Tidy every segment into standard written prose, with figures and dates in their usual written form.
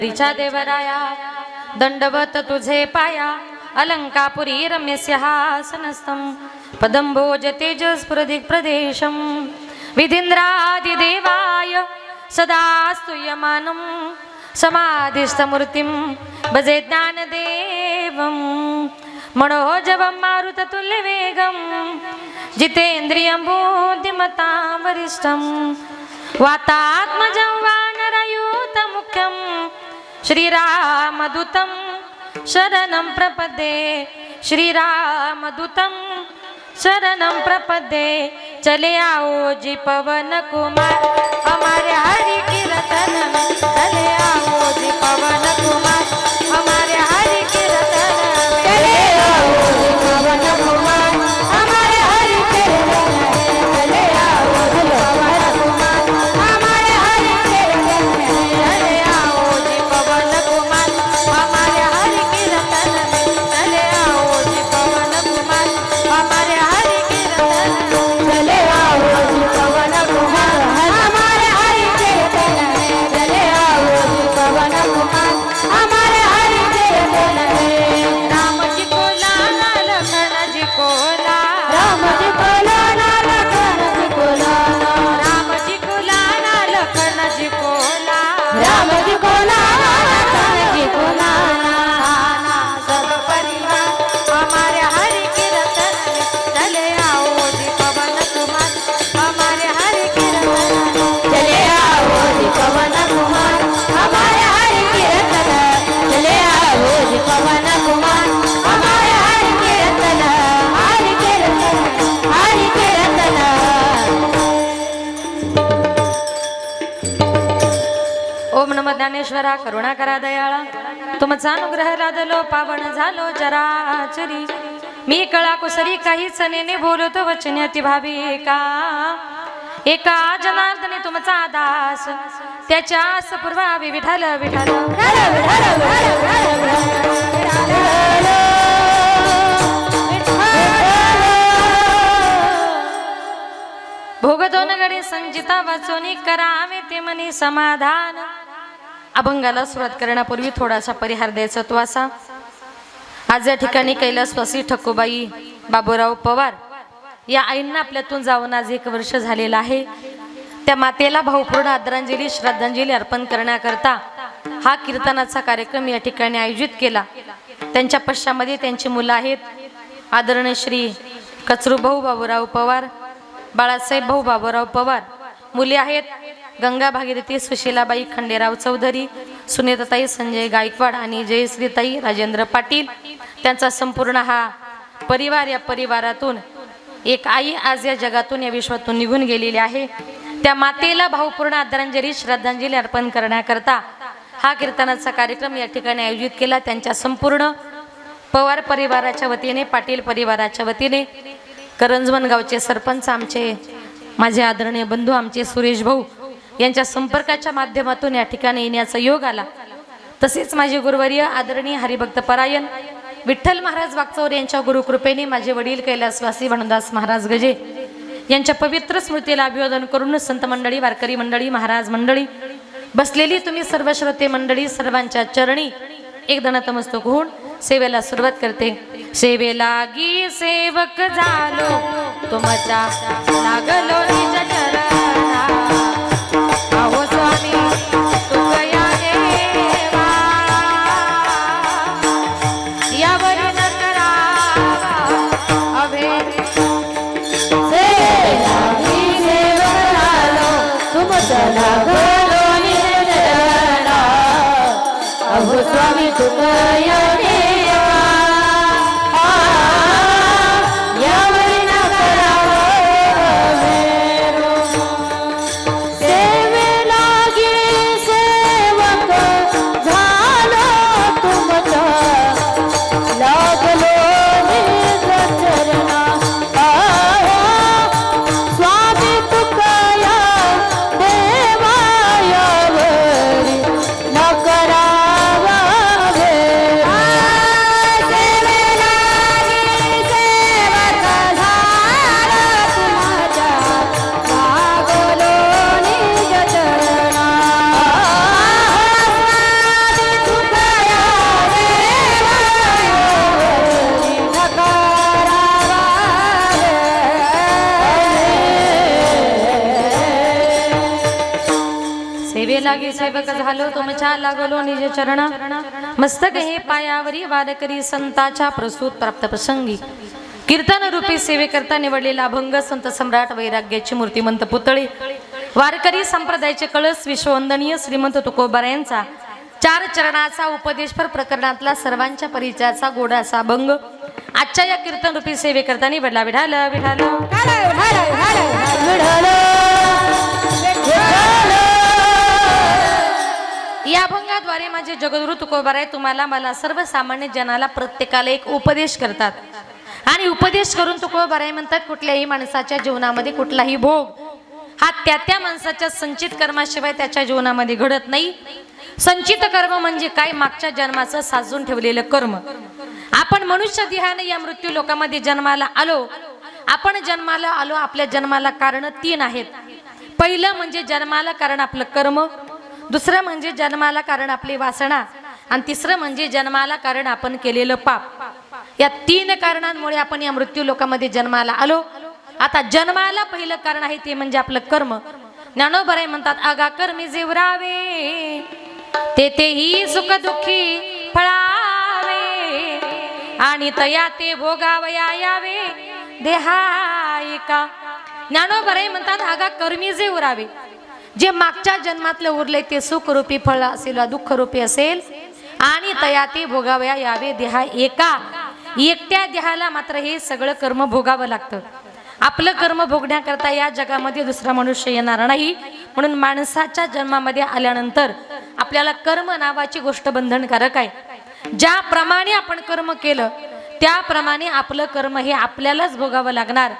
रिचा देवराया दंडवत तुझे पाया अलंकापुरी रम्यस्य हासनस्थं पदंभोज तेजस्फुरदिक् प्रदेशं विधीन्द्रादिदेवाय सदा स्तूयमानं समाधिस्थमूर्तिं भजे ज्ञानदेवं मनोजवं मारुततुल्यवेगं जितेन्द्रियं बुद्धिमतां वरिष्ठं वातात्मजं वानरयूतमुख्यं श्रीरामदूतं शरणं प्रपद्ये श्रीरामदूतं शरणं प्रपद्ये चले आओ जी पवन कुमार हमारे हरि कीर्तन में चले आओ जी पवन कुमार हमारे हरि कीर्तन में चले आओ जी पवन कुमार हमारे हरि कीर्तन में चले आओ जी पवन कुमार हमारे हरि कीर्तन में चले आओ जी पवन कुमार हमारे हरि कीर्तन में चले आओ जी पवन कुमार हमारे हरि कीर्तन में चले आओ जी पवन कुमार हमारे हरि कीर्तन में चले आओ जी पवन कुमार हमारे हरि कीर्तन में राम जी को लाना लखन जी को लाना राम जी को लाना लखन जी को लाना राम जी को लाना लखन जी को लाना राम जी को लाना लखन जी को लाना सब परिवार हमारे हरि कीर्तन में चले आओ जी पवन कुमार हमारे हरि कीर्तन में चले आओ जी पवन कुमार हमारे हरि कीर्तन चले आओ जी पवन कुमार हमारे हरि कीर्तन हरि कीर्तन हरि कीर्तन ओम नमः ज्ञानेश्वरा करुणा करा दयाळा तुमचा अनुग्रह लादलो पावन झालो चराचरी मी कळा कुसरी काहीच नेने बोलतो वचने अति भावी एका जनार्दने तुमचा दास त्याच्या सपूर्वावी विठाल विठाल भोग दोन गडे संजिता वाचोनी करावे ते मनी समाधान. अभंगाला सुरुवात करण्यापूर्वी थोडासा परिहार द्यायचा तो असा. आज या ठिकाणी कैलासवासी ठक्कूबाई बाबूराव पवार या आईंना आपल्यातून जाऊन आज 1 वर्ष झालेलं आहे. त्या मातेला भावपूर्ण आदरांजली श्रद्धांजली अर्पण करण्याकरता हा कीर्तनाचा कार्यक्रम या ठिकाणी आयोजित केला. त्यांच्या पश्चामध्ये त्यांची मुलं आहेत आदरणीय श्री कचरू भाऊ बाबूराव पवार, बाळासाहेब भाऊ बाबूराव पवार. मुले आहेत गंगा भागीरथी सुशीलाबाई खंडेराव चौधरी, सुनीताताई संजय गायकवाड आणि जयश्रीताई राजेंद्र पाटील. त्यांचा संपूर्ण हा परिवार, या परिवारातून एक आई आज या जगातून या विश्वातून निघून गेलेली आहे. त्या मातेला भावपूर्ण आदरांजली श्रद्धांजली अर्पण करण्याकरता हा कीर्तनाचा कार्यक्रम या ठिकाणी आयोजित केला. त्यांच्या संपूर्ण पवार परिवाराच्या वतीने, पाटील परिवाराच्या वतीने, करंजवन गावचे सरपंच आमचे माझे आदरणीय बंधू आमचे सुरेश भाऊ यांच्या संपर्काच्या माध्यमातून या ठिकाणी येण्याचा योग आला. तसेच माझे गुरुवर्य आदरणीय हरिभक्त परायण विठ्ठल महाराज वागचौर यांच्या गुरुकृपेने माझे वडील कैलासवासी भानुदास महाराज गजे यांच्या पवित्र स्मृतीला अभिवादन करून संत मंडळी, वारकरी मंडळी, महाराज मंडळी, बसलेली तुम्ही सर्व श्रोते मंडळी, सर्वांच्या चरणी एकदा नतमस्तक होऊन सेवेला सुरुवात करते. सेवेलागी सेवक झालो तुमच्या लागलो निज चरणा. अहो स्वामी तुकया देवा यावर न करावा अभेद. सेवेलागी सेवक झालो तुमच्या लागलो निज चरणा. अहो स्वामी तुकया करा लागे सेवक झालो तुमच्या लागलो निज चरण मस्तक हे पायावरी वारकरी संताच्या प्रसूत प्राप्त प्रसंगी कीर्तन रूपी सेवेकरता निवडलेला अभंग संत सम्राट वैराग्याची मूर्तिमंत पुतळे वारकरी संप्रदायाचे कळस विश्ववंदनीय श्रीमंत तुकोबारायांचा 4 चरणाचा उपदेशपर प्रकरणातला सर्वांच्या परिचयाचा गोडासा अभंग आजच्या या कीर्तन रूपी सेवेकरता निवडला. विठाल विठाल या अभंगाद्वारे माझे जगद्गुरु तुकोबाराय तुम्हाला मला सर्वसामान्य जनाला प्रत्येकाला एक उपदेश करतात आणि उपदेश करून तुकोबाराय म्हणतात कुठल्याही माणसाच्या जीवनामध्ये कुठलाही भोग हा त्या माणसाच्या संचित कर्माशिवाय त्याच्या जीवनामध्ये घडत नाही. संचित कर्म म्हणजे काय? मागच्या जन्माचं साजून ठेवलेलं कर्म. आपण मनुष्य देहाने या मृत्यू लोकांमध्ये जन्माला आलो. आपण जन्माला आलो, आपल्या जन्माला कारण 3 आहेत. पहिलं म्हणजे जन्माला कारण आपलं कर्म, दुसरं म्हणजे जन्माला कारण आपली वासना आणि तिसरं म्हणजे जन्माला कारण आपण केलेलं पाप. या 3 कारणांमुळे आपण या मृत्यू लोकांमध्ये जन्माला आलो. आता जन्माला पहिलं कारण आहे ते म्हणजे आपलं कर्म. ज्ञानोबाराय म्हणतात आगा कर्मी जेवरावे तेही सुख दुःखी फळावे आणि तया ते भोगावया यावे देहायका. ज्ञानोबाराय म्हणतात आगा कर्मी जे उरावे, जे मागच्या जन्मातलं उरले ते सुखरूपी फळ असेल वा दुःखरूपी असेल आणि तया ते भोगावया यावे देहा एका. एकट्या देहाला मात्र हे सगळं कर्म भोगावं लागतं. आपलं कर्म भोगण्याकरता या जगामध्ये दुसरा मनुष्य येणार नाही. म्हणून माणसाच्या जन्मामध्ये आल्यानंतर आपल्याला कर्म नावाची गोष्ट बंधनकारक आहे. ज्याप्रमाणे आपण कर्म केलं त्याप्रमाणे आपलं कर्म हे आपल्यालाच भोगावं लागणार.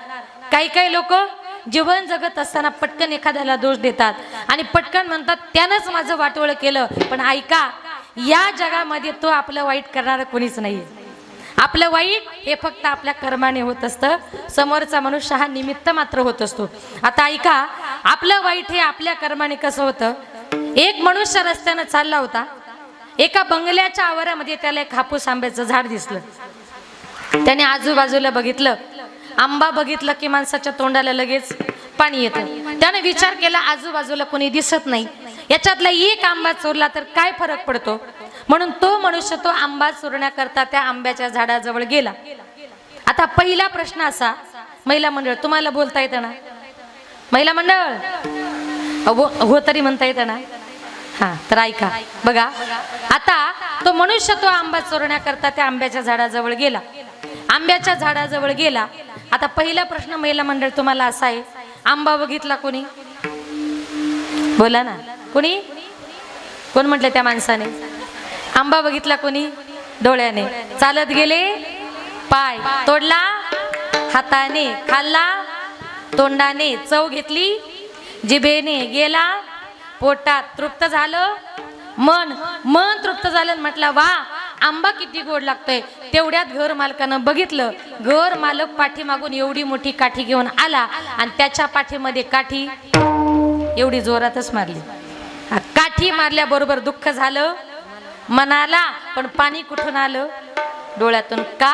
काही लोक जीवन जगत असताना पटकन एखाद्याला दोष देतात आणि पटकन म्हणतात त्यानंच माझं वाटोळं केलं. पण ऐका, या जगामध्ये तो आपलं वाईट करणारं कोणीच नाही. आपलं वाईट हे फक्त आपल्या कर्माने होत असतं. समोरचा मनुष्य हा निमित्त मात्र होत असतो. आता ऐका, आपलं वाईट हे आपल्या कर्माने कसं होतं. एक मनुष्य रस्त्यानं चालला होता. एका बंगल्याच्या आवारामध्ये त्याला एक हापूस आंब्याचं झाड दिसलं. त्याने आजूबाजूला बघितलं, आंबा बघितलं की माणसाच्या तोंडाला लगेच पाणी येतं. त्याने विचार केला आजूबाजूला कोणी दिसत नाही, याच्यातला एक आंबा चोरला तर काय फरक पडतो. म्हणून तो मनुष्य तो आंबा चोरण्याकरता त्या आंब्याच्या झाडाजवळ गेला. आता पहिला प्रश्न असा, महिला मंडळ तुम्हाला बोलता येतं ना? महिला मंडळ हो तरी म्हणता येतं ना? हा, तर ऐका बघा. आता तो मनुष्य तो आंबा चोरण्याकरता त्या आंब्याच्या झाडाजवळ गेला. आंब्याच्या झाडाजवळ गेला. आता पहिला प्रश्न महिला मंडळ तुम्हाला असा आहे, आंबा बघितला कोणी? बोला ना, कोणी? कोण म्हटलं त्या माणसाने? आंबा बघितला कोणी? डोळ्याने. चालत गेले, पाय तोडला, हाताने खाल्ला, तोंडाने चव घेतली, जिभेने गेला, पोटात तृप्त झालं, मन तृप्त झालं. म्हटलं वा, आंबा किती गोड लागतोय. तेवढ्यात घर मालकानं बघितलं. घर मालक पाठीमागून एवढी मोठी काठी घेऊन आला आणि त्याच्या पाठीमध्ये काठी एवढी जोरातच मारली. काठी मारल्याबरोबर दुःख झालं मनाला, पण पाणी कुठून आलं? डोळ्यातून. का?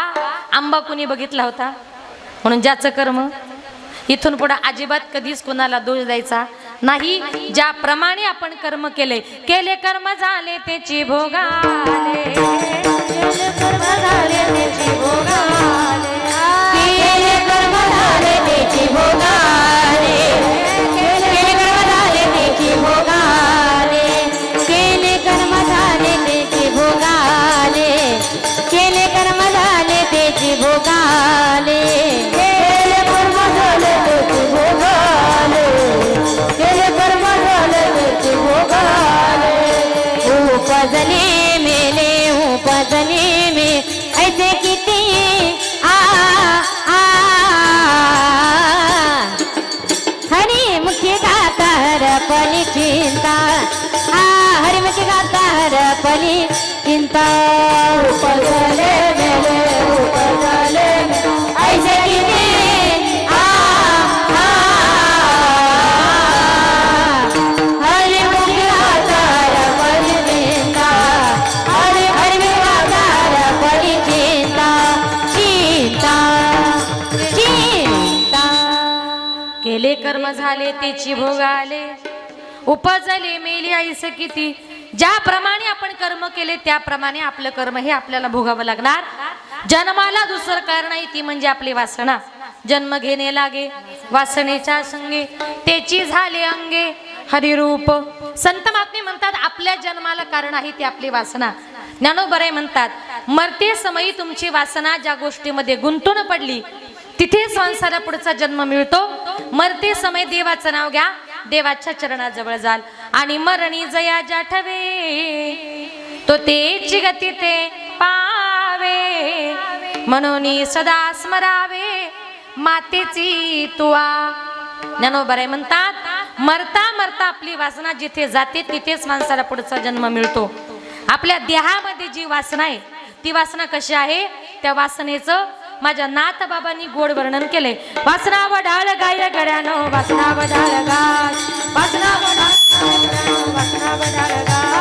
आंबा कुणी बघितला होता. म्हणून ज्याचं कर्म, इथून पुढे अजिबात कधीच कुणाला दोष द्यायचा नाही. ज्याप्रमाणे आपण कर्म केले कर्म झाले त्याची भोगाले, केले कर्म झाले त्याची भोगाले, केले कर्म झाले त्याची भोगाले, केले कर्म झाले त्याची भोगाले, केले कर्म झाले त्याची भोगाले, केले कर्म झाले त्याची भोगाले, केले कर्म झाले त्याची भोगाले, केले कर्म झाले त्याची भोगाले. उपजले मेले उपजले मे ऐसे किती हरी मुखी गाता हरपली चिंता, हरी मुखी गाता हरपली चिंता. उपजले मेले उपजले ऐसे किती हरी मुखी गाता हरपली चिंता, हरी मुखी गाता हरपली चिंता, चिंता चिंता. केले कर्म झाले त्याची भोगाले, उपजले मेली ऐसे किती, ज्याप्रमाणे आपण कर्म केले त्याप्रमाणे आपलं कर्म हे आपल्याला भोगावं लागणार. जन्माला दुसरं कारण नाही, ती म्हणजे आपली वासना. जन्म घेणे लागे वासनेच्या संगे, त्याची झाले अंगे हरिरूप. संत महात्मे म्हणतात आपल्या जन्माला कारण आहे ती आपली वासना. ज्ञानोबराय म्हणतात मरते समयी तुमची वासना ज्या गोष्टीमध्ये गुंतून पडली तिथे संसारा पुढचा जन्म मिळतो. मरते समय देवाचं नाव घ्या, देवाच्या चरणाजवळ जाल, आणि मरणी जया जाठवे तो तेची गती ते पावे, म्हणून सदा स्मरावे मातेची तुआ. ज्ञानोबराय म्हणतात मरता मरता आपली वासना जिथे जाते तिथेच माणसाला पुढचा जन्म मिळतो. आपल्या देहामध्ये जी वासना आहे ती वासना कशी आहे, त्या वासनेचं माझ्या नाथ बाबांनी गोड वर्णन केले. वासना वडाळ गाय गड्यानो, वासना वडाळ गाय, वासना वडाळ वासना वडाळ गाय,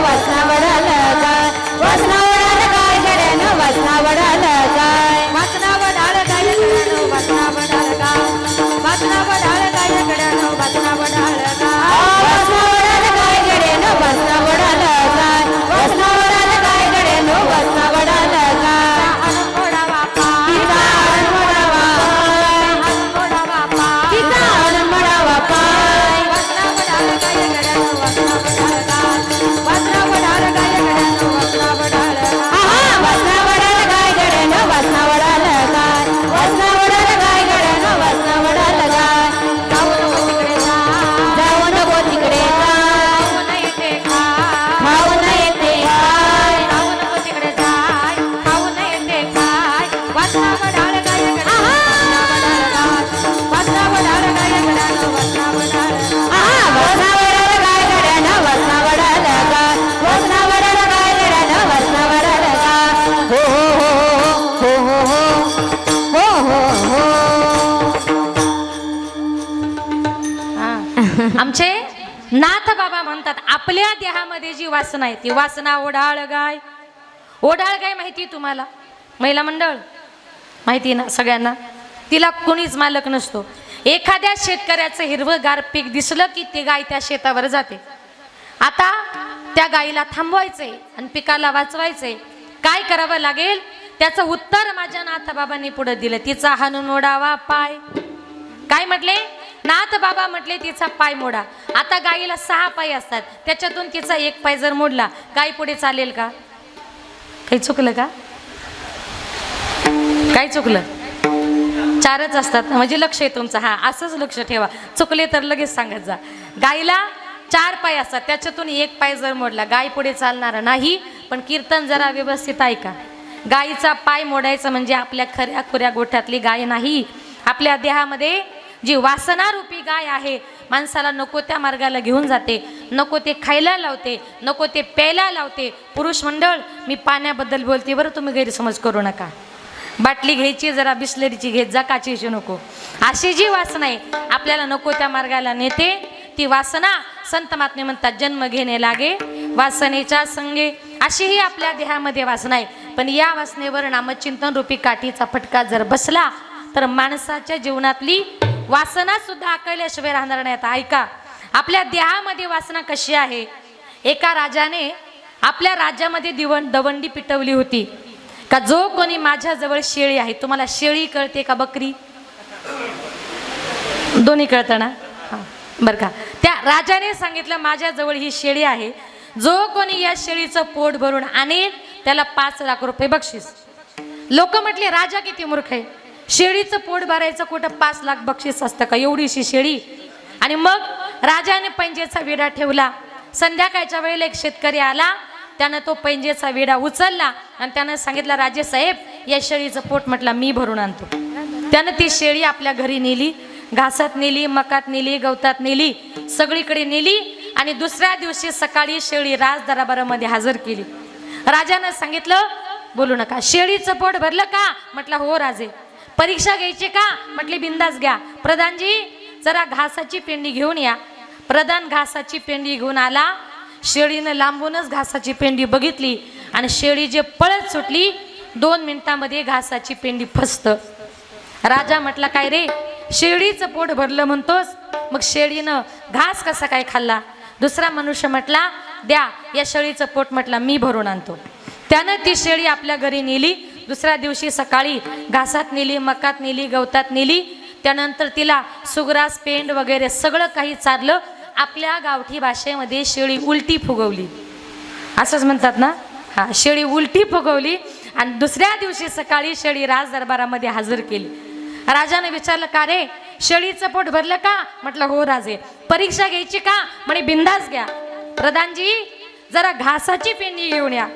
वासना वडाळ गाय, वासना वडाळ गाय गड्यानो, वासना वडाळ गाय, वासना वडाळ गाय गड्यानो, वासना वडाळ गाय, वासना वडाळ गाय गड्यानो, वासना वडाळ गाय, वासना वडाळ गाय गड्यानो, वासना वडाळ गाय, वासना वडाळ गाय गड्यानो, वासना वडाळ गाय. आमचे नाथ बाबा म्हणतात आपल्या देहामध्ये जी वासना आहे ती वासना ओढाळ गाय. ओढाळ गाय माहिती तुम्हाला, महिला मंडळ माहिती ना सगळ्यांना. तिला कोणीच मालक नसतो. एखाद्या शेतकऱ्याचं हिरवंगार पीक दिसलं की ती गाय त्या शेतावर जाते. आता त्या गायीला थांबवायचंय आणि पिकाला वाचवायचंय, काय करावं लागेल त्याचं उत्तर माझ्या नाथ बाबांनी पुढे दिलं. तिचा हाणून ओढावा पाय. काय म्हटले नाथ बाबा म्हटले तिचा पाय मोडा. आता गायीला 6 पाय असतात, त्याच्यातून तिचा 1 पाय जर मोडला गाय पुढे चालेल का? काही चुकलं का? काय चुकलं? 4च असतात म्हणजे लक्ष आहे तुमचं. हा असंच लक्ष ठेवा, चुकले तर लगेच सांगत जा. गायीला 4 पाय असतात, त्याच्यातून 1 पाय जर मोडला गाय पुढे चालणार नाही. पण कीर्तन जरा व्यवस्थित ऐका. गायीचा पाय मोडायचं म्हणजे आपल्या खऱ्या खुऱ्या गोठ्यातली गाय नाही. आपल्या देहामध्ये जी वासना रूपी गाय आहे माणसाला नको त्या मार्गाला घेऊन जाते, नको ते खायला लावते, नको ते प्यायला लावते. पुरुष मंडळ मी पाण्याबद्दल बोलते बरं, तुम्ही गैरसमज करू नका. बाटली घ्यायची जरा बिस्लरीची घेत जा, काचेची नको. अशी जी वासना आहे आपल्याला नको त्या मार्गाला नेते, ती वासना संत महात्मे म्हणतात जन्म घेणे लागे वासनेच्या संगे. अशी ही आपल्या देहामध्ये वासना आहे. पण या वासनेवर नामचिंतन रूपी काठीचा फटका जर बसला तर माणसाच्या जीवनातली वासना सुद्धा आकळल्याशिवाय राहणार नाही. आता ऐका आपल्या देहामध्ये वासना कशी आहे. एका राजाने आपल्या राज्यामध्ये दवंडी पिटवली होती का जो कोणी माझ्याजवळ शेळी आहे. तुम्हाला शेळी कळते का बकरी? दोन्ही कळतं ना? बरं का. त्या राजाने सांगितलं माझ्याजवळ ही शेळी आहे, जो कोणी या शेळीचं पोट भरून आणेल त्याला 5 लाख रुपये बक्षीस. लोक म्हटले राजा किती मूर्ख आहे, शेळीचं पोट भरायचं कुठं 5 लाख बक्षीस असतं का, एवढीशी शेळी. आणि मग राजाने पैंजेचा विडा ठेवला. संध्याकाळच्या वेळेला एक शेतकरी आला, त्यानं तो पैंजेचा विडा उचलला आणि त्यानं सांगितलं राजे साहेब या शेळीचं पोट म्हटलं मी भरून आणतो. त्यानं ती शेळी आपल्या घरी नेली, घासात नेली, मकात नेली, गवतात नेली, सगळीकडे नेली. आणि दुसऱ्या दिवशी सकाळी शेळी राज दरबारामध्ये हजर केली. राजानं सांगितलं बोलू नका. शेळीचं पोट भरलं का? म्हटलं हो राजे. परीक्षा घ्यायची का? म्हटली बिंदास घ्या. प्रधानजी जरा घासाची पेंडी घेऊन या. प्रधान घासाची पेंडी घेऊन आला. शेळीनं लांबूनच घासाची पेंडी बघितली आणि शेळी जे पळत सुटली 2 मिनिटांमध्ये घासाची पेंडी फस्त. राजा म्हटला काय रे शेळीचं पोट भरलं म्हणतोस, मग शेळीनं घास कसा काय खाल्ला? दुसरा मनुष्य म्हटला, द्या या शेळीचं पोट म्हटला मी भरून आणतो. त्यानं ती शेळी आपल्या घरी नेली. दुसऱ्या दिवशी सकाळी घासात नेली, मकात नेली, गवतात नेली. त्यानंतर तिला सुग्रास, पेंड वगैरे सगळं काही चारलं. आपल्या गावठी भाषेमध्ये शेळी उलटी फुगवली, असंच म्हणतात ना. हा, शेळी उलटी फुगवली आणि दुसऱ्या दिवशी सकाळी शेळी राज दरबारामध्ये हजर केली. राजाने विचारलं, का रे शेळीचं पोट भरलं का? म्हटलं हो राजे. परीक्षा घ्यायची का? म्हणे बिंदास घ्या. प्रधानजी जरा घासाची पेंडी घेऊन या.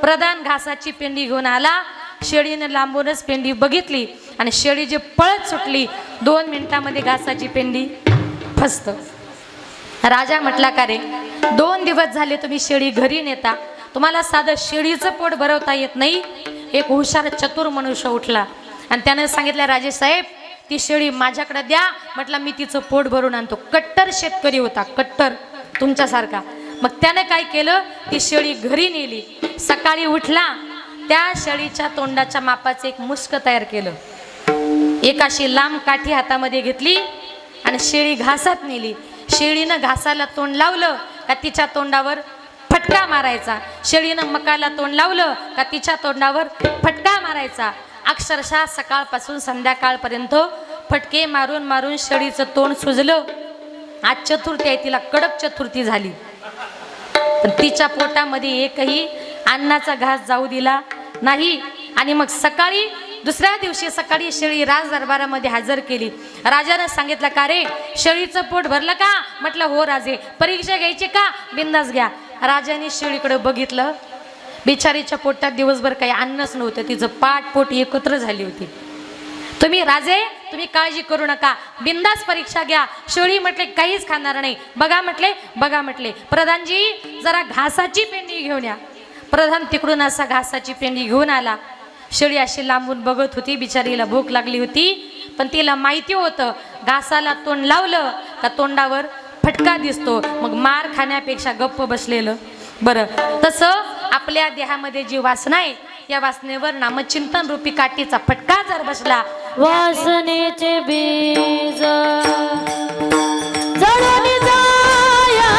प्रधान घासाची पेंडी घेऊन आला. शेळीने लांबूनच पेंडी बघितली आणि शेळी जी पळत सुटली. 2 मिनिटामध्ये घासाची पेंडी फस्त. राजा म्हटला, का रे 2 दिवस झाले तुम्ही शेळी घरी नेता, तुम्हाला साधं शेळीचं पोट भरवता येत नाही. एक हुशार चतुर मनुष्य उठला आणि त्याने सांगितलं, राजे साहेब ती शेळी माझ्याकडे द्या. म्हटलं मी तिचं पोट भरून आणतो. कट्टर शेतकरी होता, कट्टर तुमच्यासारखा. मग त्याने काय केलं, ती शेळी घरी नेली. सकाळी उठला, त्या शेळीच्या तोंडाच्या मापाचं एक मुस्क तयार केलं. एक अशी लांब काठी हातामध्ये घेतली आणि शेळी घासात नेली. शेळीनं घासाला तोंड लावलं का तिच्या तोंडावर फटका मारायचा. शेळीनं मकाला तोंड लावलं का तिच्या तोंडावर फटका मारायचा. अक्षरशः सकाळपासून संध्याकाळपर्यंत फटके मारून मारून शेळीचं तोंड सुजलं. आज चतुर्थी आहे, तिला कडक चतुर्थी झाली. पण तिच्या पोटामध्ये एकही अन्नाचा घास जाऊ दिला नाही. आणि मग सकाळी दुसऱ्या दिवशी सकाळी शेळी राज दरबारामध्ये हजर केली. राजाने सांगितलं, का रे शेळीचं पोट भरलं का? म्हटलं हो राजे. परीक्षा घ्यायची का? बिंदास घ्या. राजाने शेळीकडे बघितलं. बिचारीच्या पोटात दिवसभर काही अन्नच नव्हतं. तिचं पाठ पोट एकत्र झाली होती. तुम्ही राजे तुम्ही काळजी करू नका, बिंदास परीक्षा घ्या. शेळी म्हटले काहीच खाणार नाही. बघा म्हटले प्रधानजी जरा घासाची पेंडी घेऊन या. प्रधान तिकडून असा घासाची पेंडी घेऊन आला. शेळी अशी लांबून बघत होती. बिचारीला भूक लागली होती, पण तिला माहिती होतं घासाला तोंड लावलं का तोंडावर फटका दिसतो. मग मार खाण्यापेक्षा गप्प बसलेलं बरं. तसं आपल्या देहामध्ये जी वासना आहे, या वासनेवर नामचिंतन रूपी काठीचा फटका जर बसला, वासनेचे बीज जळून जाया,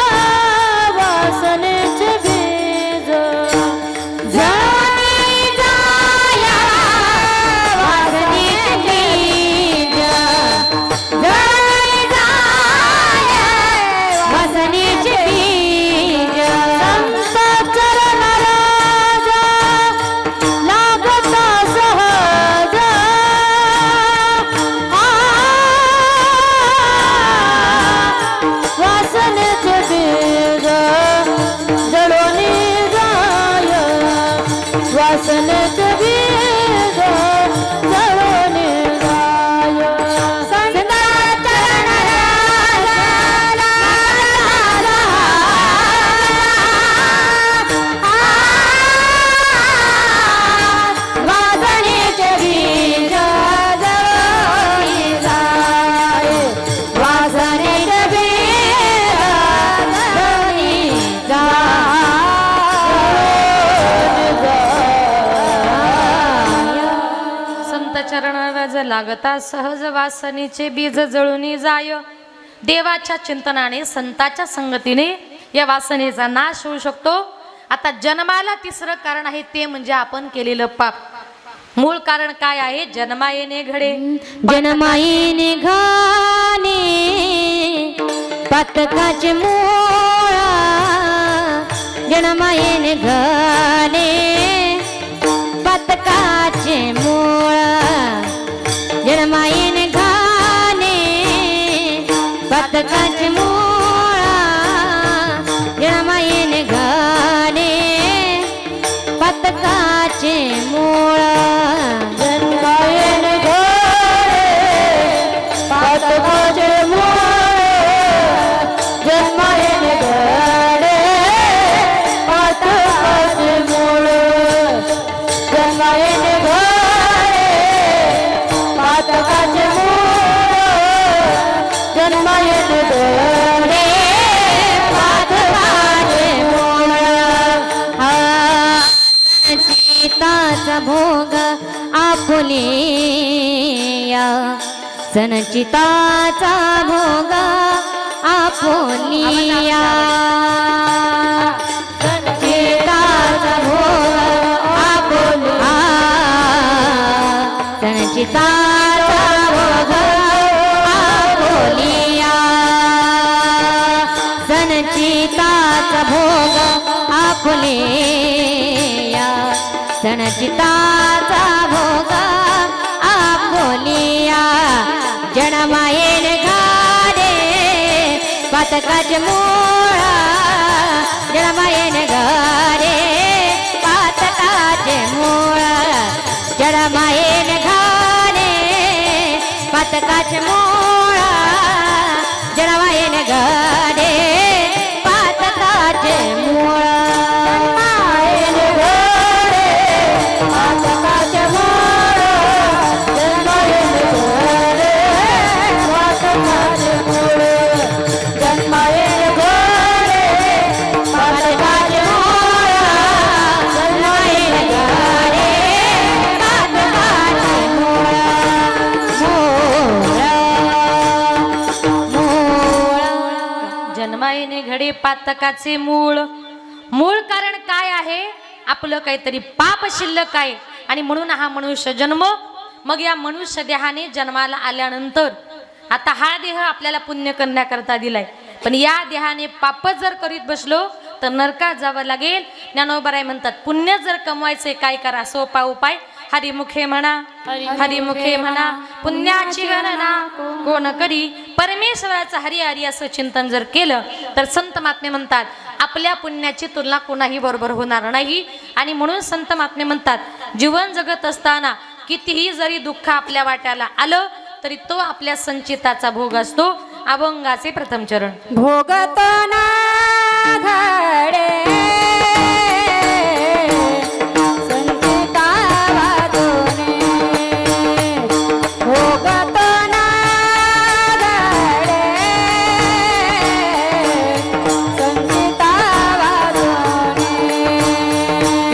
वासनेचे बीज जळून जाया, वासनेचे बीज जळून जाया, वासनेचे बीज. संत चरण राजा लागता सहज, वासनेचे बीज जळून जाय, वासनेचे बीज जळून जाय. संत चरण राजा वासनेचे बीज जळून जाय, वासनेचे बीज जळून जाय. संत चरणाराज लागता सहज वासनेचे बीज जळून जाय. देवाच्या चिंतनाने संताच्या संगतीने या वासनेचा नाश होऊ शकतो. आता जन्माला तिसरं कारण आहे, ते म्हणजे आपण केलेलं पाप. मूळ कारण काय आहे? जन्मायेने घडे जन्मायेने घाणे पातकाचे मुळा, जन्मायेने घाणे पातकाचे मुळा, जन्मायेने घाणे पातकाचे मुळा, जन्मायेने घाणे पातकाचे मुळा, जन्मायेने घाणे पातकाचे मुळा, जन्मायेने घाणे पातकाचे मुळा, जन्मायेने घाणे पातकाचे मुळा, जन्मायेने घाणे पातकाचे मुळा. सीताचा भोग आपुलिया, संचिताचा भोग आपुलिया संचिताचा भोग आपुलिया संचिताचा भोग आपुलिया संचिताचा भोग आपुलिया संचिताचा भोग आपुलिया जन्मायेन घाले पातकाचे मुळा जन्मायेन घाले पातकाचे मुळा जन्मायेन घाले पातकाचे मुळा जन्मायेन घाले पातकाचे मुळा जन्मायेने घडे पातकाचे मूळ मूळ कारण काय आहे आपलं काहीतरी पाप शिल्लक आहे आणि म्हणून हा मनुष्य जन्म मग या मनुष्य देहाने जन्माला आल्यानंतर आता हा देह आपल्याला पुण्य करण्याकरता दिलाय पण या देहाने पाप जर करीत बसलो तर नरकात जावं लागेल ज्ञानोबराय म्हणतात पुण्य जर कमवायचे काय करा सोपा उपाय हरिमुखे म्हणा हरिमुखे म्हणा पुण्याची गणना कोण करी परमेश्वराचं हरी हरी असं चिंतन जर केलं तर संत महात्मे म्हणतात आपल्या पुण्याची तुलना कोणाही बरोबर होणार नाही आणि म्हणून संत महात्मे म्हणतात जीवन जगत असताना कितीही जरी दुःख आपल्या वाट्याला आलं तरी तो आपल्या संचिताचा भोग असतो अभंगाचे प्रथम चरण भोगतो ना घडे संचिता वाजोने भोगतो ना घडे संचिता वाजोने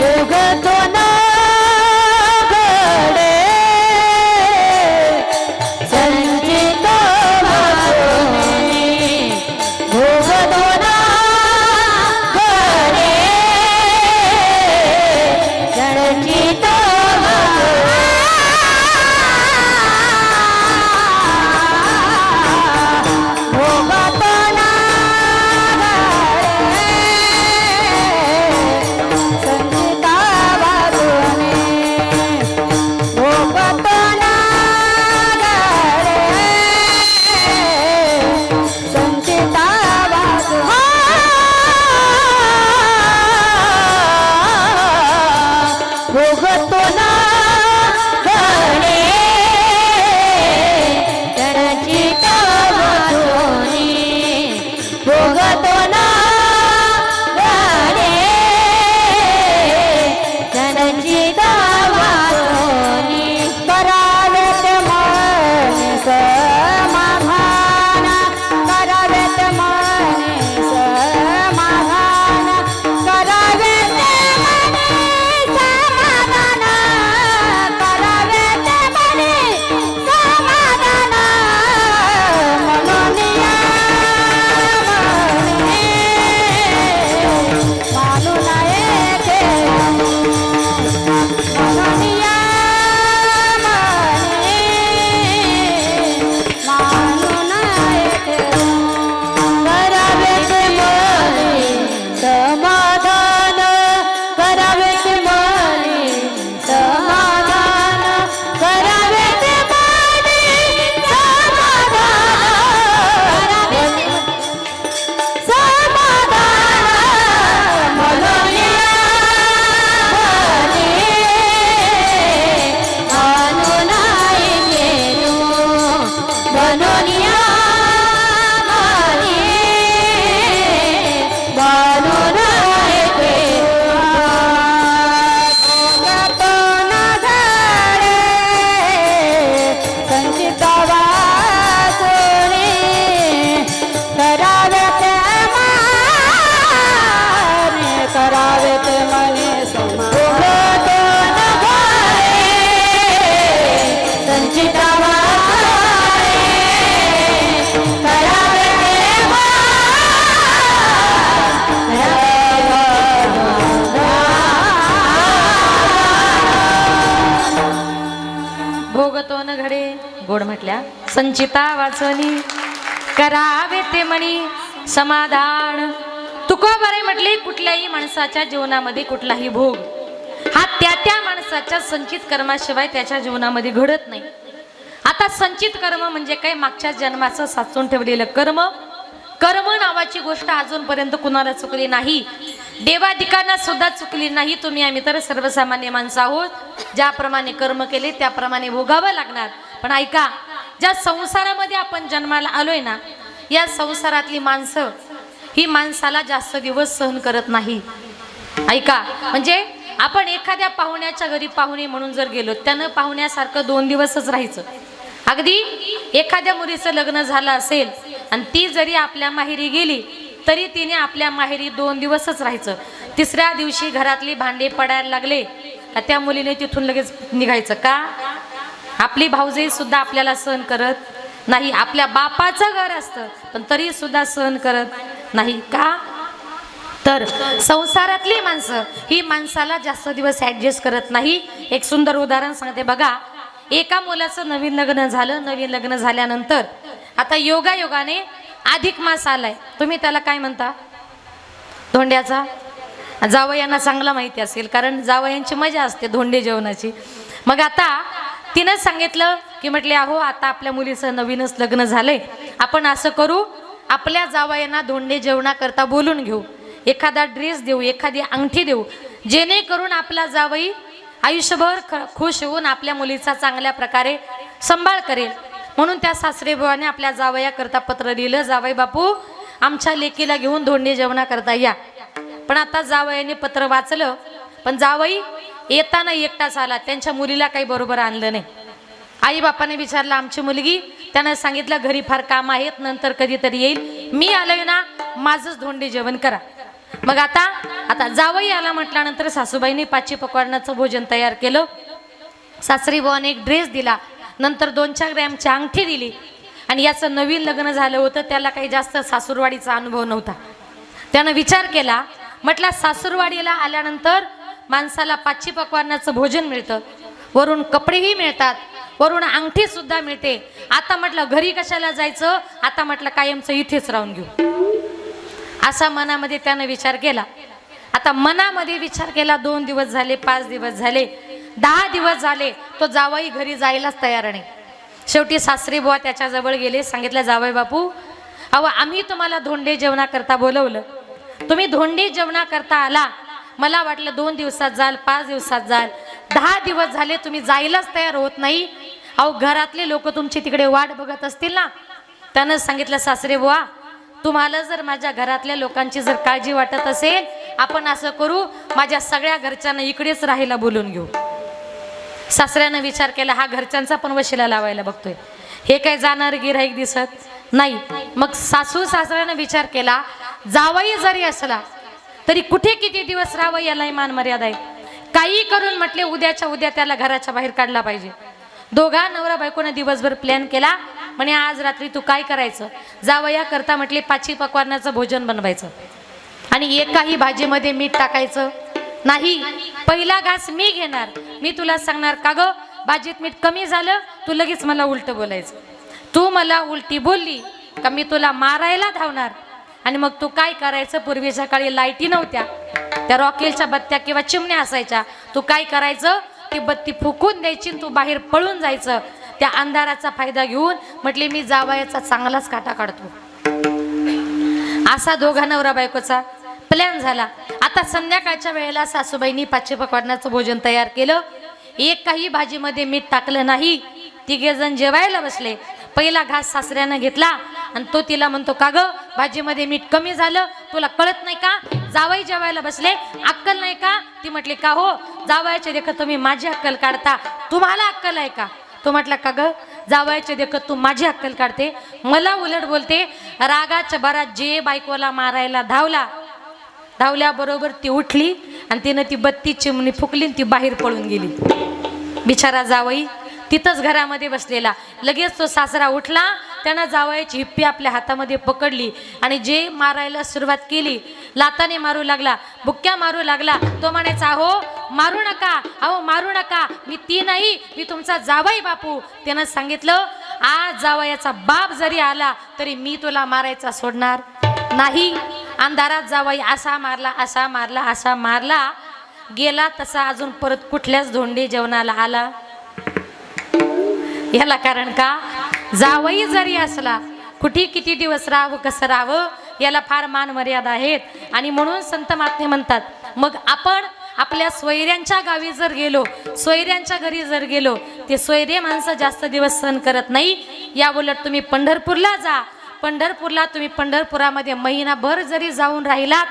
भोगतो ना घडे संचिता वाजोने भोगतो ना संचिता वाचनी करावे ते मनी समाधान. तुकोबाराय म्हटले कुठल्याही माणसाच्या जीवनामध्ये कुठलाही भोग हा त्या माणसाच्या संचित कर्माशिवाय त्याच्या जीवनामध्ये घडत नाही. आता संचित कर्म म्हणजे काय? मागच्या जन्माचं साचून ठेवलेलं कर्म. कर्म नावाची गोष्ट अजूनपर्यंत कुणाला चुकली नाही, देवादिकांना सुद्धा चुकली नाही. तुम्ही आम्ही तर सर्वसामान्य माणसं आहोत, ज्याप्रमाणे कर्म केले त्याप्रमाणे भोगावं लागणार. पण ऐका, ज्या संसारामध्ये आपण जन्माला आलोय ना, या संसारातली माणसं ही माणसाला जास्त दिवस सहन करत नाही. ऐका, म्हणजे आपण एखाद्या पाहुण्याच्या घरी पाहुणे म्हणून जर गेलो, त्यानं पाहुण्यासारखं 2 दिवसच राहायचं. अगदी एखाद्या मुलीचं लग्न झालं असेल आणि ती जरी आपल्या माहेरी गेली तरी तिने आपल्या माहेरी 2 दिवसच राहायचं. तिसऱ्या दिवशी घरातली भांडे पडायला लागले का त्या मुलीने तिथून लगेच निघायचं. का? आपली भाऊजाई सुद्धा आपल्याला सहन करत नाही. आपल्या बापाचं घर असतं पण तरी सुद्धा सहन करत नाही. का? तर संसारातली माणसं ही माणसाला जास्त दिवस ॲडजस्ट करत नाही. एक सुंदर उदाहरण सांगते बघा. एका मुलाचं नवीन लग्न झालं. नवीन लग्न झाल्यानंतर आता योगायोगाने अधिक मास आलाय. तुम्ही त्याला काय म्हणता? धोंड्याचा. जावयांना चांगला माहिती असेल, कारण जावयांची मजा असते धोंडे जेवणाची. मग आता तिनं सांगितलं की म्हटले अहो आता आपल्या मुलीचं नवीनच लग्न झालंय, आपण असं करू, आपल्या जावयांना धोंडे जेवणाकरता बोलून घेऊ, एखादा ड्रेस देऊ, एखादी अंगठी देऊ, जेणेकरून आपला जावई आयुष्यभर खुश होऊन आपल्या मुलीचा चांगल्या प्रकारे सांभाळ करेल. म्हणून त्या सासरेबुवाने आपल्या जावयाकरता पत्र लिहिलं, जावई बापू आमच्या लेकीला घेऊन धोंडे जेवणाकरता या. पण आता जावयाने पत्र वाचलं, पण जावई येताना एकटाच आला, त्यांच्या मुलीला काही बरोबर आणलं नाही. आई बापाने विचारलं आमची मुलगी, त्यानं सांगितलं घरी फार काम आहेत, नंतर कधीतरी येईल, मी आलोय ना, माझंच धोंडे जेवण करा. मग आता जावई आला म्हटल्यानंतर सासूबाईंनी 5 पकवानाचं भोजन तयार केलं. सासरी बुवाने एक ड्रेस दिला, नंतर 2-4 ग्रॅमची अंगठी दिली. आणि याचं नवीन लग्न झालं होतं, त्याला काही जास्त सासूरवाडीचा अनुभव नव्हता. त्यानं विचार केला, म्हटलं सासूरवाडीला आल्यानंतर माणसाला 5 पकवानाचं भोजन मिळतं, वरून कपडेही मिळतात, वरून अंगठी सुद्धा मिळते. आता म्हटलं घरी कशाला जायचं, आता म्हटलं कायमचं इथेच राहून घेऊ, असा मनामध्ये त्यानं विचार केला. आता मनामध्ये विचार केला. 2 दिवस झाले, 5 दिवस झाले, 10 दिवस झाले, तो जावई घरी जायलाच तयार नाही. शेवटी सासरी बुवा त्याच्याजवळ गेले, सांगितलं जावई बापू अहो आम्ही तुम्हाला धोंडे जेवणाकरता बोलवलं, तुम्ही धोंडे जेवणाकरता आला, मला वाटलं 2 दिवसात जाल, 5 दिवसात जाल, 10 दिवस झाले तुम्ही जायलाच तयार होत नाही. अहो घरातले लोक तुमची तिकडे वाट बघत असतील ना. त्यानं सांगितलं सासरे बुवा तुम्हाला जर माझ्या घरातल्या लोकांची जर काळजी वाटत असेल, आपण असं करू, माझ्या सगळ्या घरच्यांना इकडेच राहायला बोलून घेऊ. सासऱ्यानं विचार केला, हा घरच्यांचा पण वशिला लावायला बघतोय, हे काय जाणार गिऱ्हाईक दिसत नाही. मग सासू सासऱ्यानं विचार केला, जावई जरी असला तरी कुठे किती दिवस राहावं याला मान मर्यादा आहे. काही करून म्हटले उद्याच्या उद्या त्याला घराच्या बाहेर काढला पाहिजे. दोघा नवरा बायकोने दिवसभर प्लॅन केला. म्हणे आज रात्री तू काय करायचं, जावया करता म्हटले 5 पकवानाचं भोजन बनवायचं आणि एकाही भाजीमध्ये मीठ टाकायचं नाही. पहिला घास मी घेणार, मी तुला सांगणार का ग भाजीत मीठ कमी झालं, तू लगेच मला उलट बोलायचं. तू मला उलटी बोलली का मी तुला मारायला धावणार. आणि मग तू काय करायचं, पूर्वीच्या काळी लाईटी नव्हत्या, त्या रॉकेलच्या बत्त्या किंवा चिमण्या असायच्या, तू काय करायचं, ती बत्ती फुकून द्यायची, तू बाहेर पळून जायचं. त्या अंधाराचा फायदा घेऊन म्हटले मी जावयाचा चांगलाच काटा काढतो. असा दोघा नवरा बायकोचा प्लॅन झाला. आता संध्याकाळच्या वेळेला सासूबाईंनी 5 पकवानाचं भोजन तयार केलं. एक काही भाजीमध्ये मीठ टाकलं नाही. 3 जण जेवायला बसले. पहिला घास सासऱ्यानं घेतला आणि तो तिला म्हणतो का ग भाजीमध्ये मीठ कमी झालं, तुला कळत नाही का, जावई जेवायला बसले, अक्कल नाही का. ती म्हटली का हो जावयाचे देखत तुम्ही माझी अक्कल काढता, तुम्हाला अक्कल आहे का. तो म्हटला का ग जावयाचे देखत तू माझी अक्कल काढते, मला उलट बोलते. रागाच्या भरात जे बायकोला मारायला धावल्याबरोबर ती उठली आणि तिनं ती बत्ती चिमणी फुकली, ती बाहेर पळून गेली. बिचारा जावई तिथंच घरामध्ये बसलेला. लगेच तो सासरा उठला, त्यानं जावयाची हिप्पी आपल्या हातामध्ये पकडली आणि जे मारायला सुरुवात केली, लाताने मारू लागला, बुक्क्या मारू लागला. तो म्हणायचा अहो मारू नका, अहो मारू नका, मी ती नाही, मी तुमचा जावई बापू. त्यानं सांगितलं आज जावयाचा बाप जरी आला तरी मी तुला मारायचा सोडणार नाही. अंधारात जावई असा मारला असा मारला असा मारला गेला तसा अजून परत कुठल्याच धोंडी जेवणाला आला. याला कारण का जावई जरी असला कुठे किती दिवस राहावं कसं राहावं याला फार मान मर्यादा आहेत. आणि म्हणून संत महात्मे म्हणतात मग आपण आपल्या सोयऱ्यांच्या गावी जर गेलो सोयऱ्यांच्या घरी जर गेलो ते सोयरे माणसं जास्त दिवस सहन करत नाही. या उलट तुम्ही पंढरपूरला जा. पंढरपूरला तुम्ही पंढरपुरामध्ये महिनाभर जरी जाऊन राहिलात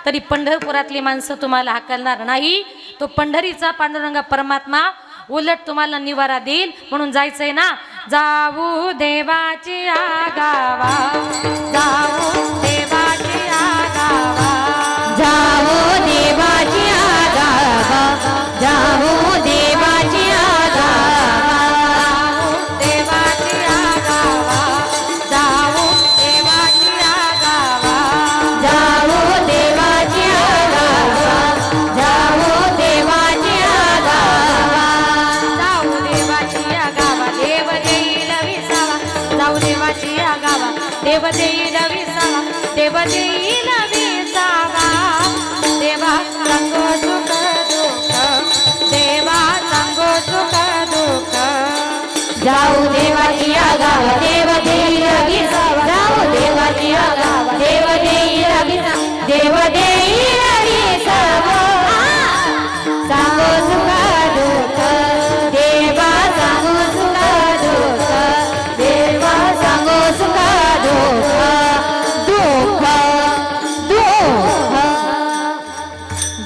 तरी पंढरपुरातली माणसं तुम्हाला हाकलणार नाही. तो पंढरीचा पांडुरंग परमात्मा उलट तुम्हाला निवारा देईल. म्हणून जायचंय ना. जाऊ देवाची आगावा जाऊ देवाची आगावा जाओ देवाची आगावा जाओ देवाची आगावा देवाची आगावा जाऊ देवाची आगावा जाओ देवाची आगावा जाओ देवाची आगावा जाऊ देवाची आगावा देव देईल विसावा जाऊ देवाची आगावा देव देईल विसावा देव देईल विसावा देवा सांगो सुख दुःख देवा सांगो सुख दुःख जाओ देवाची आगावा देव देईल विसावा जाओ देवाची आगावा देव देईल विसावा देव देईल विसावा सांगो सुख दुःख देवा सांगो सुख दुःख देवा सांगो सुख दुःख दुःख दुःख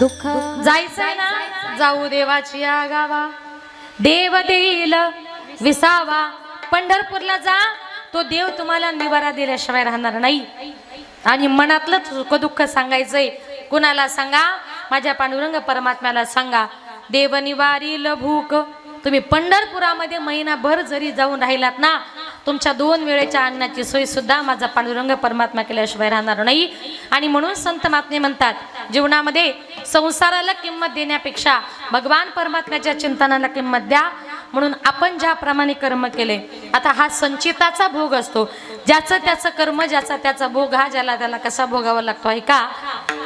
दुःख जायचंय ना. जाऊ देवाची आगावा देव देईल विसावा. पंढरपूरला जा. तो देव तुम्हाला निवारा दिल्याशिवाय राहणार नाही. आणि मनातलं सुख दुःख सांगायचंय. कुणाला सांगा? माझ्या पांडुरंग परमात्म्याला सांगा. देव निवारील भूक. तुम्ही पंढरपुरामध्ये महिनाभर जरी जाऊन राहिलात ना तुमच्या 2 वेळेच्या अन्नाची सोय सुद्धा माझा पांडुरंग परमात्मा केल्याशिवाय राहणार नाही. आणि म्हणून संत महात्मे म्हणतात जीवनामध्ये संसाराला किंमत देण्यापेक्षा भगवान परमात्म्याच्या चिंतनाला किंमत द्या. म्हणून आपण ज्याप्रमाणे कर्म केले आता हा संचिताचा भोग असतो. ज्याचं त्याचं कर्म ज्याचा त्याचा भोग हा ज्याला त्याला कसा भोगावा लागतो आहे का.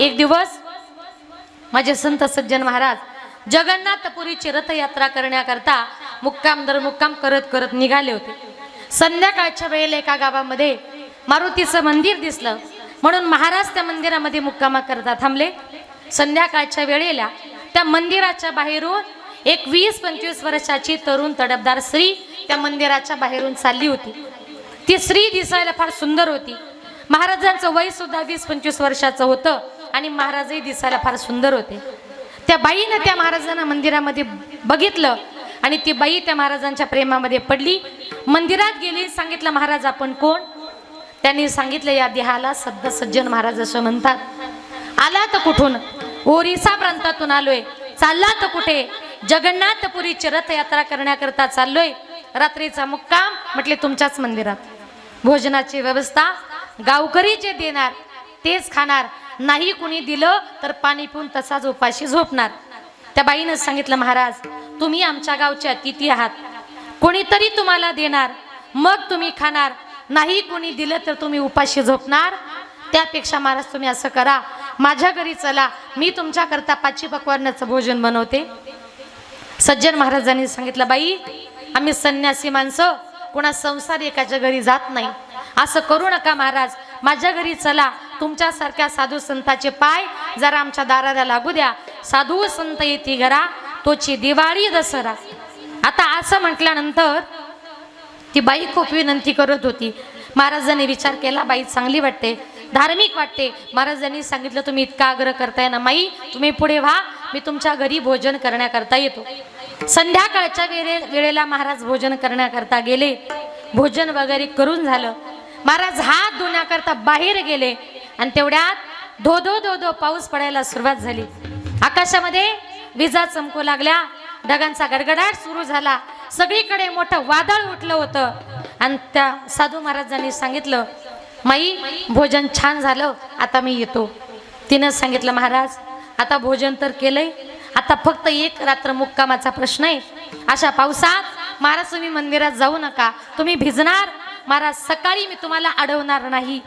एक दिवस माझे संत सज्जन महाराज जगन्नाथपुरीची रथयात्रा करण्याकरता मुक्काम दर मुक्काम करत करत निघाले होते. संध्याकाळच्या वेळेला एका गावामध्ये मारुतीचं मंदिर दिसलं म्हणून महाराज त्या मंदिरामध्ये मुक्कामा करता थांबले. संध्याकाळच्या वेळेला त्या मंदिराच्या बाहेरून एक 20-25 वर्षाची तरुण तडफदार स्त्री त्या मंदिराच्या बाहेरून चालली होती. ती स्त्री दिसायला फार सुंदर होती. महाराजांचं वय सुद्धा 20-25 वर्षाचं होतं आणि महाराजही दिसायला फार सुंदर होते. त्या बाईनं त्या महाराजांना मंदिरामध्ये बघितलं आणि ती बाई त्या महाराजांच्या प्रेमामध्ये पडली. मंदिरात गेली. सांगितलं महाराज आपण कोण? त्यांनी सांगितलं या देहाला सद्द सज्जन महाराज असं म्हणतात. आला तर कुठून? ओरिसा प्रांतातून आलोय. चालला तर कुठे? जगन्नाथपुरीची रथयात्रा करण्याकरता चाललोय. रात्रीचा मुक्काम. म्हटले तुमच्याच मंदिरात. भोजनाची व्यवस्था गावकरी जे देणार तेच खाणार. नाही कुणी दिलं तर पाणी पिऊन तसाच उपाशी झोपणार. त्या बाईनं सांगितलं महाराज तुम्ही आमच्या गावचे अतिथी आहात. कोणीतरी तुम्हाला देणार मग तुम्ही खाणार. नाही कोणी दिलं तर तुम्ही उपाशी झोपणार. त्यापेक्षा महाराज तुम्ही असं करा माझ्या घरी चला. मी तुमच्याकरता 5 पक्वान्नाचं भोजन बनवते. सज्जन महाराजांनी सांगितलं बाई आम्ही संन्यासी माणसं कोणा संसारिकाच्या घरी जात नाही. असं करू नका महाराज. माझ्या घरी चला. तुमच्यासारख्या साधू संताचे पाय जरा आमच्या दाराला लागू द्या. साधू संत येती घरा तोची दिवाळी दसरा. आता असं म्हटल्यानंतर ती बाई खूप विनंती करत होती. महाराजांनी विचार केला बाई चांगली वाटते धार्मिक वाटते. महाराजांनी सांगितलं तुम्ही इतका आग्रह करताय ना माई तुम्ही पुढे व्हा. मी तुमच्या घरी भोजन करण्याकरता येतो. संध्याकाळच्या वेळेला महाराज भोजन करण्याकरता गेले. भोजन वगैरे करून झालं. महाराज हात धुण्याकरता बाहेर गेले आणि तेवढ्यात धो धो धो धो पाऊस पडायला सुरुवात झाली. आकाशामध्ये विजा चमकू लागल्या. ढगांचा गडगडाट सुरू झाला. सगळीकडे मोठं वादळ उठलं होतं. आणि त्या साधू महाराजांनी सांगितलं माई भोजन छान झालं आता मी येतो. तिनं सांगितलं महाराज आता भोजन तर केलंय आता फक्त 1 रात्र मुक्कामाचा प्रश्न आहे. अशा पावसात महाराज तुम्ही मंदिरात जाऊ नका, तुम्ही भिजणार महाराज, सकाळी मी तुम्हाला अडवणार नाही,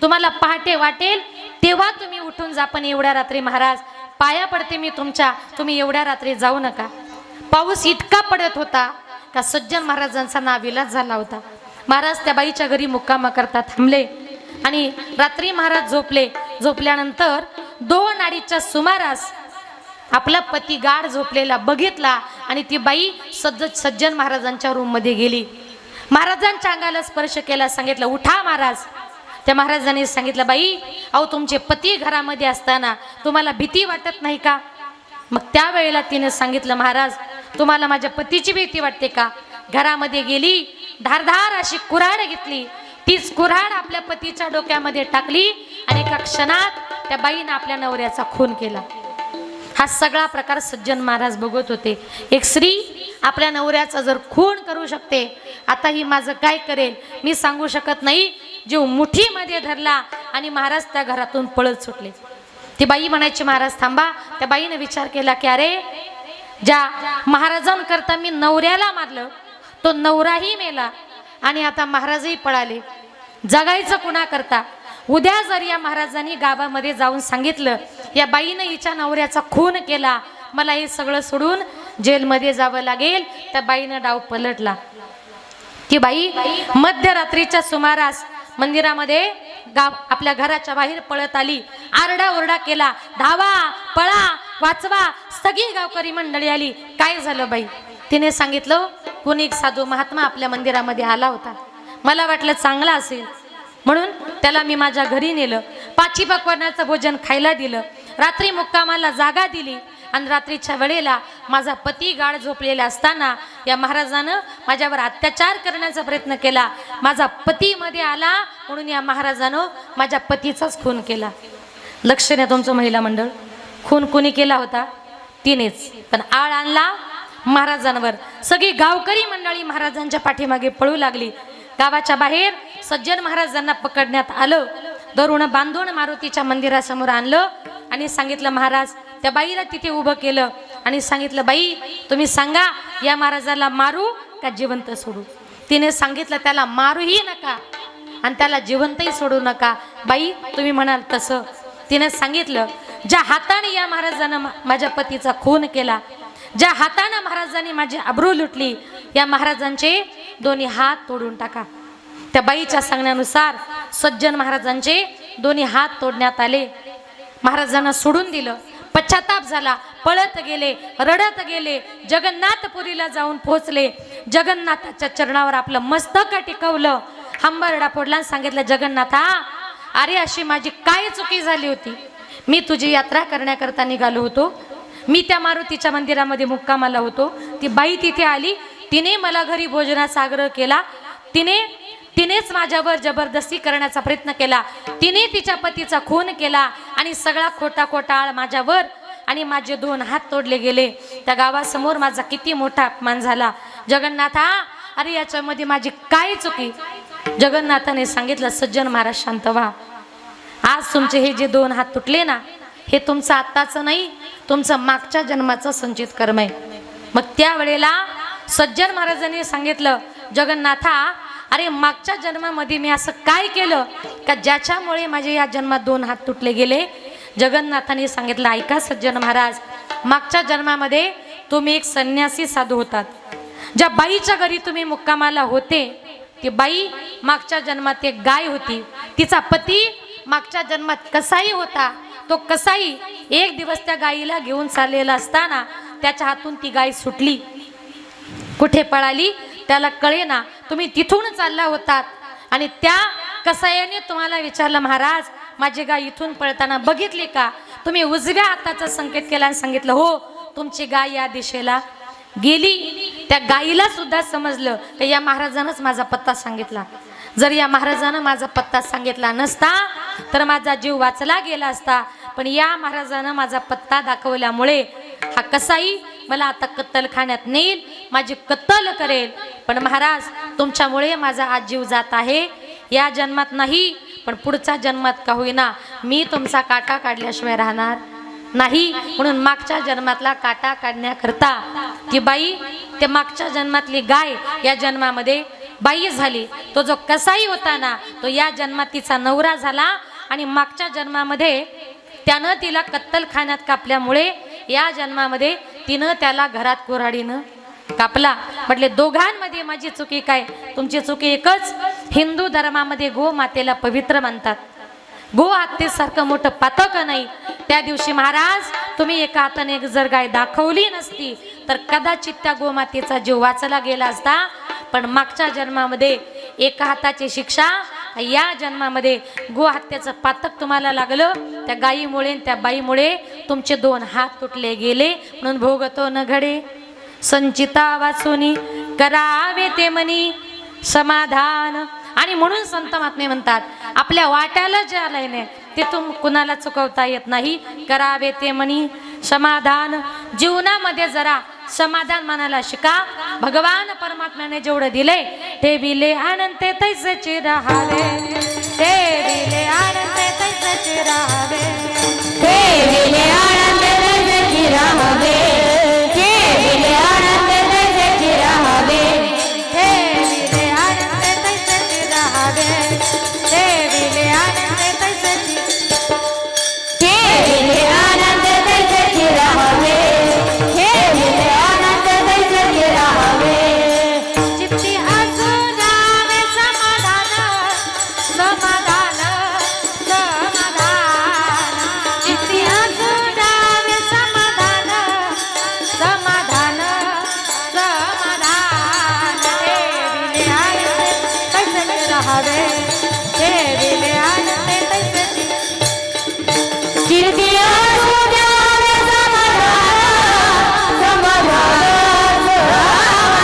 तुम्हाला पहाटे वाटेल तेव्हा तुम्ही उठून जा, पण एवढ्या रात्री महाराज पाया पडते मी तुमच्या, तुम्ही एवढ्या रात्री जाऊ नका. पाऊस इतका पडत होता का सज्जन महाराजांचा नाविलाज झाला होता. महाराज त्या बाईच्या घरी मुक्काम करता थांबले आणि रात्री महाराज झोपले. झोपल्यानंतर 2-2:30च्या सुमारास आपला पती गाढ झोपलेला बघितला आणि ती बाई सज्जन महाराजांच्या रूम मध्ये गेली. महाराजांच्या अंगाला स्पर्श केला, सांगितलं उठा महाराज. त्या महाराजांनी सांगितलं बाई, अहो तुमचे पती घरामध्ये असताना तुम्हाला भीती वाटत नाही का? मग त्यावेळेला तिने सांगितलं महाराज तुम्हाला माझ्या पतीची भीती वाटते का? घरामध्ये गेली, धारधार अशी कुऱ्हाड घेतली, तीच कुऱ्हाड आपल्या पतीच्या डोक्यामध्ये टाकली आणि एका क्षणात त्या बाईने आपल्या नवऱ्याचा खून केला. हा सगळा प्रकार सज्जन महाराज बघत होते. एक स्त्री आपल्या नवऱ्याचा जर खून करू शकते, आता ही माझं काय करेल मी सांगू शकत नाही. जीव मुठीमध्ये धरला आणि महाराज त्या घरातून पळत सुटले. ती बाई म्हणायची महाराज थांबा. त्या बाईने विचार केला की अरे ज्या महाराजांकरता मी नवऱ्याला मारलं तो नवराही मेला आणि आता महाराजही पळाले, जगायचं कुणा करता? उद्या जर या महाराजांनी गावामध्ये जाऊन सांगितलं या बाईनं हिच्या नवऱ्याचा खून केला, मला हे सगळं सोडून जेलमध्ये जावं लागेल. त्या बाईनं डाव पलटला. ती बाई मध्यरात्रीच्या सुमारास मंदिरामध्ये आपल्या घराच्या बाहेर पळत आली, आरडाओरडा केला, धावा पळा वाचवा. सगळी गावकरी मंडळी आली. काय झालं बाई? तिने सांगितलं कोणी एक साधू महात्मा आपल्या मंदिरामध्ये आला होता, मला वाटलं चांगला असेल म्हणून त्याला मी माझ्या घरी नेलं, 5 पक्वान्नाचं भोजन खायला दिलं, रात्री मुक्कामाला जागा दिली आणि रात्रीच्या वेळेला माझा पती गाढ झोपलेला असताना या महाराजानं माझ्यावर अत्याचार करण्याचा प्रयत्न केला. माझा पती मध्ये आला म्हणून या महाराजानं माझ्या पतीचाच खून केला. लक्ष द्या तुमचं महिला मंडळ, खून कोणी केला होता? तिनेच. पण आळ आणला महाराजांवर. सगळी गावकरी मंडळी महाराजांच्या पाठीमागे पळू लागली. गावाच्या बाहेर सज्जन महाराजांना पकडण्यात आलं, धरून बांधून मारुतीच्या मंदिरासमोर आणलं आणि सांगितलं महाराज, त्या बाईला तिथे उभं केलं आणि सांगितलं बाई तुम्ही सांगा या महाराजाला मारू का जिवंत सोडू? तिने सांगितलं त्याला मारूही नका आणि त्याला जिवंतही सोडू नका. बाई तुम्ही म्हणाल तसं. तिने सांगितलं ज्या हाताने या महाराजानं माझ्या पतीचा खून केला, ज्या हाताने महाराजांनी माझी अब्रू लुटली, या महाराजांचे दोन्ही हात तोडून टाका. त्या बाईच्या सांगण्यानुसार सज्जन महाराजांचे दोन्ही हात तोडण्यात आले. महाराजांना सोडून दिलं. पश्चाताप झाला, पळत गेले, रडत गेले, जगन्नाथपुरीला जाऊन पोहोचले. जगन्नाथाच्या चरणावर आपलं मस्तक टिकवलं, हंबरडा फोडला, सांगितलं जगन्नाथा अरे अशी माझी काय चुकी झाली होती? मी तुझी यात्रा करण्याकरता निघालो होतो, मी त्या मारुतीच्या मंदिरामध्ये मुक्कामाला होतो, ती बाई तिथे आली, तिने मला घरी भोजनाचा आग्रह केला, तिनेच माझ्यावर जबरदस्ती करण्याचा प्रयत्न केला, तिने तिच्या पतीचा खून केला आणि सगळा खोटा आळ माझ्यावर आणि माझे 2 हात तोडले गेले. त्या गावासमोर माझा किती मोठा अपमान झाला. जगन्नाथा अरे याच्यामध्ये माझी काय चुकी? जगन्नाथाने सांगितलं सज्जन महाराज शांत व्हा. आज तुमचे हे जे 2 हात तुटले ना, हे तुमचं आत्ताचं नाही, तुमचं मागच्या जन्माचं संचित कर्म आहे. मग त्यावेळेला सज्जन महाराजांनी सांगितलं जगन्नाथा अरे मागच्या जन्मामध्ये मी असं काय केलं का ज्याच्यामुळे माझे या जन्मात 2 हात तुटले गेले? जगन्नाथाने सांगितलं ऐका सज्जन महाराज, मागच्या जन्मामध्ये तुम्ही एक संन्यासी साधू होतात. ज्या बाईच्या घरी तुम्ही मुक्कामाला होते ती बाई मागच्या जन्मात एक गाय होती. तिचा पती मागच्या जन्मात कसाई होता. तो कसाई एक दिवस त्या गाईला घेऊन चाललेला असताना त्याच्या हातून ती गाय सुटली. कुठे पळाली त्याला कळेना. तुम्ही तिथून चालला होतात आणि त्या कसायाने तुम्हाला विचारलं महाराज माझी गाय इथून पळताना बघितली का? तुम्ही उजव्या हाताचा संकेत केला आणि सांगितलं हो तुमची गाय या दिशेला गेली. त्या गाईला सुद्धा समजलं की या महाराजानंच माझा पत्ता सांगितला. जर या महाराजानं माझा पत्ता सांगितला नसता तर माझा जीव वाचला गेला असता, पण या महाराजानं माझा पत्ता दाखवल्यामुळे हा कसाई मला आता कत्तलखान्यात नेईल, माझी कत्तल करेल. पण महाराज तुमच्यामुळे माझा आज जीव जात आहे. या जन्मात नाही पण पुढच्या जन्मात का होईना मी तुमचा काटा काढल्याशिवाय राहणार नाही. म्हणून मागच्या जन्मातला काटा काढण्याकरता ती बाई ते मागच्या जन्मातली गाय या जन्मामध्ये बाई झाली. तो जो कसाई होता ना तो या जन्मात तिचा नवरा झाला आणि मागच्या जन्मामध्ये त्यानं तिला कत्तलखान्यात कापल्यामुळे या जन्मामध्ये तिनं त्याला घरात कुऱ्हाडीनं कापला. म्हटले दोघांमध्ये माझी चुकी काय? तुमची चुकी एकच, हिंदू धर्मामध्ये गो मातेला पवित्र मानतात. गो हत्येसारखं मोठं पातक नाही. त्या दिवशी महाराज तुम्ही एका हाताने जर गाय दाखवली नसती तर कदाचित त्या गोमातेचा जीव वाचला गेला असता. पण मागच्या जन्मामध्ये एका हाताची शिक्षा, या जन्मामध्ये गो हत्याचं पातक तुम्हाला लागलं. त्या गायीमुळे त्या बाईमुळे तुमचे 2 हात तुटले गेले. म्हणून भोगतो न घडे संचिता वाचुनी करावे ते मनी समाधान. आणि म्हणून संत महात्मे म्हणतात आपल्या वाट्याला जे आलंय ना ते कुणाला चुकवता येत नाही. करावे ते मनी समाधान. जीवनामध्ये जरा समाधान मानायला शिका. भगवान परमात्म्याने जेवढं दिले ते बिले आनंद तैसेचे राहावे. ते बिले आनंद तैसेचे राहावे. ते बिले आनंद तैसेचे राहावे. ते बिले आनंद तैसेचे राहावे. ते बिले आनंद तैसेचे राहावे. ते बिले आनंद तैसेचे. ते बिले आनंद तैसेचे राहावे. ते बिले आनंद तैसेचे राहावे. चित्ती असू द्यावे समाधान समाधान समाधान. चित्ती असू द्यावे समाधान समाधान समाधान. ते विले आनंद तैसेचे राहावे. ते विले आनंद तैसेचे. कीर्ती असू द्यावे समाधान समाधान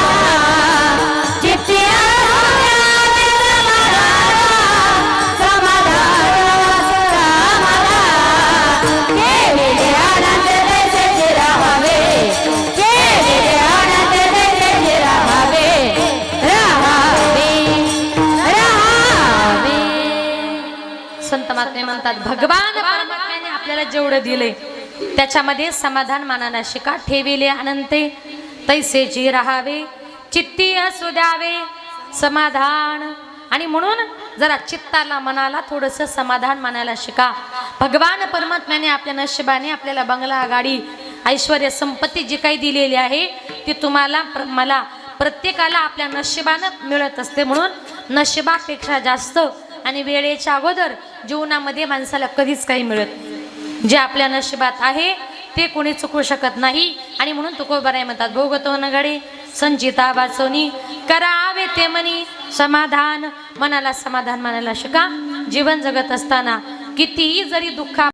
समाधान. चित्ती असू द्यावे समाधान समाधान समाधान. ते विले आनंद तैसेचे राहावे. ते विले आनंद तैसेचे राहावे. राहावे राहावे. संत महात्मे म्हणतात भगवान परमात्म्याने आपल्याला जेवढं दिले त्याच्यामध्ये समाधान मानायला शिका. ठेविले अनंते तैसेची राहावे. चित्ती असू द्यावे समाधान. आणि म्हणून जरा चित्ताला मनाला थोडंसं समाधान मानायला शिका. भगवान परमात्म्याने आपल्या नशिबाने आपल्याला बंगला गाडी ऐश्वर्य संपत्ती जी काही दिलेली आहे ती तुम्हाला मला प्रत्येकाला आपल्या नशिबानं मिळत असते. म्हणून नशिबापेक्षा जास्त आणि वेळेच्या अगोदर जीवनामध्ये माणसाला कधीच काही मिळत नाही. जे आपल्या नशिबात आहे ते कोणी चुकवू शकत नाही. आणि म्हणून तुकोबाराय म्हणतात भोगतो न घडे संचिता वाचोनी करावे ते मनी समाधान. मनाला समाधान मानायला शिका. जीवन जगत असताना कितीही जरी दुःखा